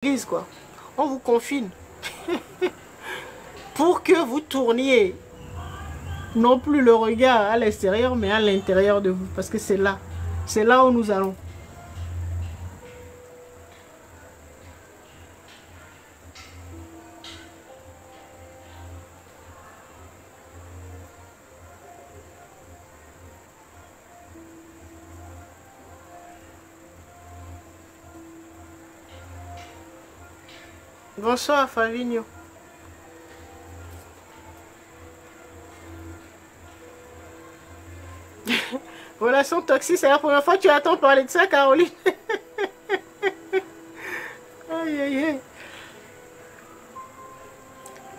l'église, quoi. On vous confine pour que vous tourniez non plus le regard à l'extérieur, mais à l'intérieur de vous, parce que c'est là où nous allons. Bonsoir Favigno. Relation toxique, c'est la première fois que tu entends parler de ça, Caroline. Aïe, aïe, aïe.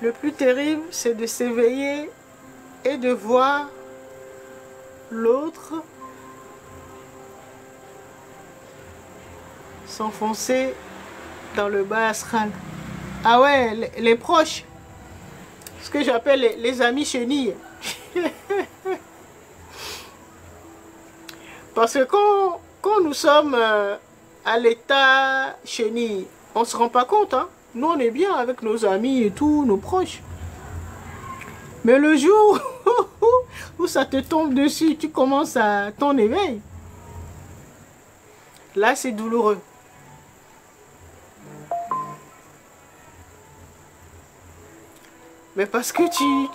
Le plus terrible, c'est de s'éveiller et de voir l'autre s'enfoncer dans le bas astral. Ah ouais, les proches. Ce que j'appelle les amis chenilles. Parce que quand nous sommes à l'état chenille, on ne se rend pas compte. Hein? Nous, on est bien avec nos amis et tout, nos proches. Mais le jour où ça te tombe dessus, tu commences à ton éveil. Là, c'est douloureux. Mais parce que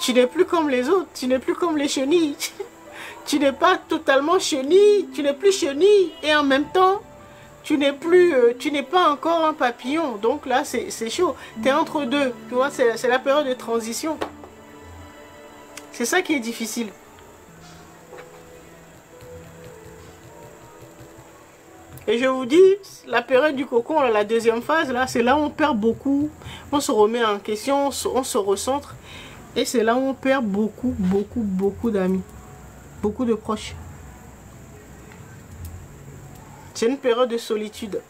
tu n'es plus comme les autres, tu n'es plus comme les chenilles. Tu n'es pas totalement chenille, tu n'es plus chenille et en même temps, tu n'es pas encore un papillon. Donc là, c'est chaud. Tu es entre deux, tu vois, c'est la période de transition. C'est ça qui est difficile. Et je vous dis, la période du cocon, la deuxième phase, là, c'est là où on perd beaucoup. On se remet en question, on se recentre. Et c'est là où on perd beaucoup d'amis. Beaucoup de proches. C'est une période de solitude.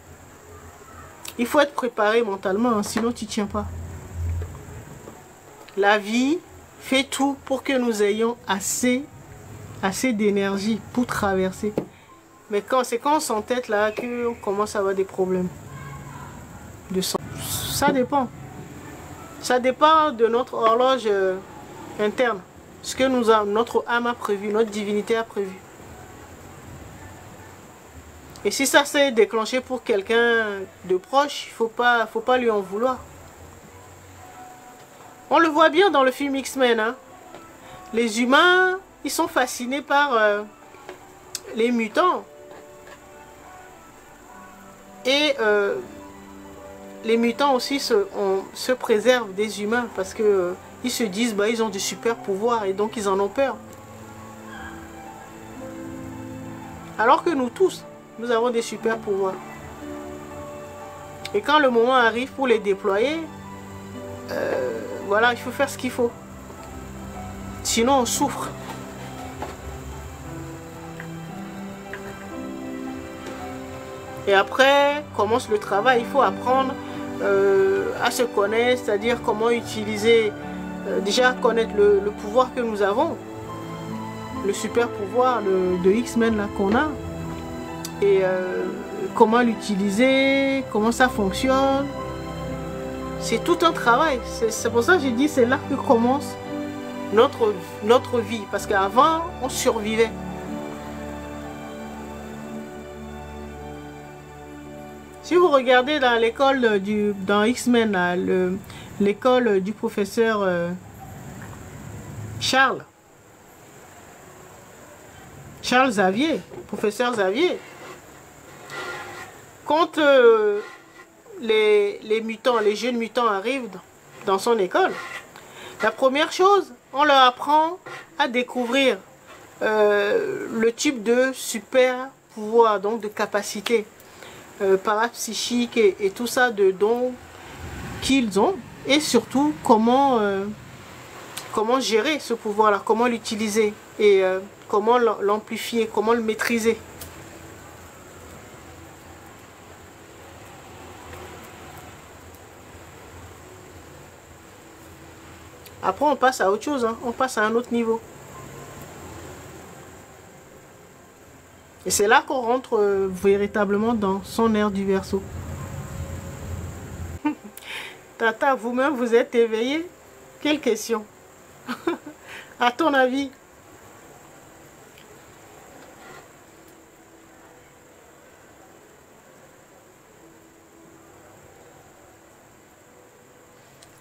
Il faut être préparé mentalement, hein, sinon tu ne tiens pas. La vie fait tout pour que nous ayons assez d'énergie pour traverser. Mais c'est quand on s'entête là qu'on commence à avoir des problèmes de sang. Ça dépend. Ça dépend de notre horloge interne. Ce que notre âme a prévu, notre divinité a prévu. Et si ça s'est déclenché pour quelqu'un de proche, il ne faut pas lui en vouloir. On le voit bien dans le film X-Men. Hein. Les humains, ils sont fascinés par les mutants. Et les mutants aussi se préservent des humains parce que ils se disent bah ils ont des super pouvoirs et donc ils en ont peur. Alors que nous tous, nous avons des super pouvoirs. Et quand le moment arrive pour les déployer, voilà, il faut faire ce qu'il faut. Sinon on souffre. Et après commence le travail, il faut apprendre à se connaître, c'est-à-dire comment utiliser, déjà connaître le pouvoir que nous avons, le super pouvoir de X-Men là qu'on a, et comment l'utiliser, comment ça fonctionne. C'est tout un travail, c'est pour ça que j'ai dit c'est là que commence notre vie, parce qu'avant on survivait. Si vous regardez dans l'école dans X-Men, l'école du professeur Charles Xavier, professeur Xavier, quand les mutants, les jeunes mutants arrivent dans son école, la première chose, on leur apprend à découvrir le type de super pouvoir, donc de capacité. Parapsychique et tout ça de dons qu'ils ont et surtout comment gérer ce pouvoir là, comment l'utiliser et comment l'amplifier, comment le maîtriser. Après on passe à autre chose, hein, on passe à un autre niveau. Et c'est là qu'on rentre véritablement dans son ère du Verseau. Tata, vous-même, vous êtes éveillé? Quelle question? À ton avis?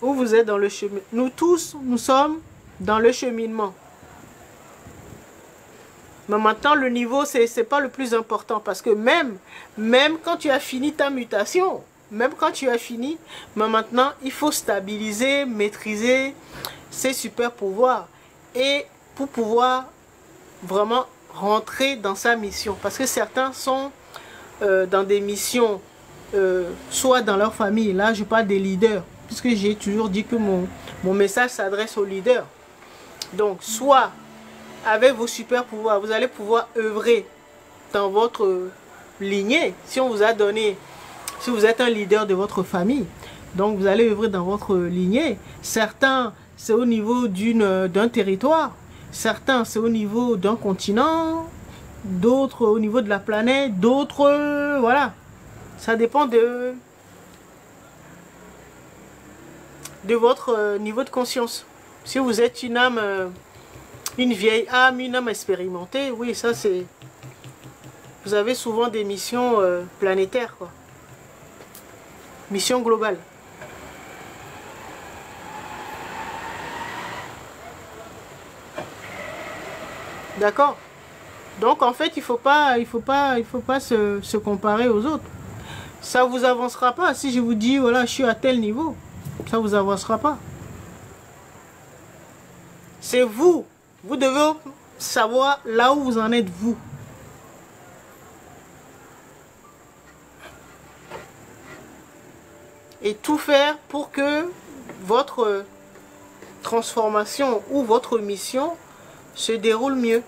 Où vous êtes dans le chemin? Nous tous, nous sommes dans le cheminement. Mais maintenant, le niveau, c'est pas le plus important. Parce que même quand tu as fini ta mutation, même quand tu as fini, mais maintenant, il faut stabiliser, maîtriser ces super pouvoirs. Et pour pouvoir vraiment rentrer dans sa mission. Parce que certains sont dans des missions, soit dans leur famille. Là, je parle des leaders. Puisque j'ai toujours dit que mon message s'adresse aux leaders. Donc, soit avec vos super pouvoirs, vous allez pouvoir œuvrer dans votre lignée. Si on vous a donné, si vous êtes un leader de votre famille, donc vous allez œuvrer dans votre lignée. Certains, c'est au niveau d'un territoire. Certains, c'est au niveau d'un continent. D'autres, au niveau de la planète. D'autres, voilà. Ça dépend de votre niveau de conscience. Si vous êtes une âme, une vieille âme, une âme expérimentée, oui, ça c'est... Vous avez souvent des missions planétaires, quoi. Mission globale. D'accord? Donc en fait, il faut pas se comparer aux autres. Ça vous avancera pas. Si je vous dis, voilà, je suis à tel niveau, ça vous avancera pas. C'est vous. Vous devez savoir là où vous en êtes, vous. Et tout faire pour que votre transformation ou votre mission se déroule mieux.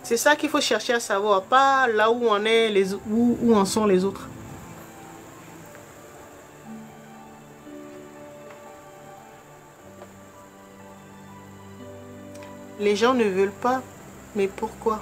C'est ça qu'il faut chercher à savoir, pas là où on est, où en sont les autres. Les gens ne veulent pas, mais pourquoi?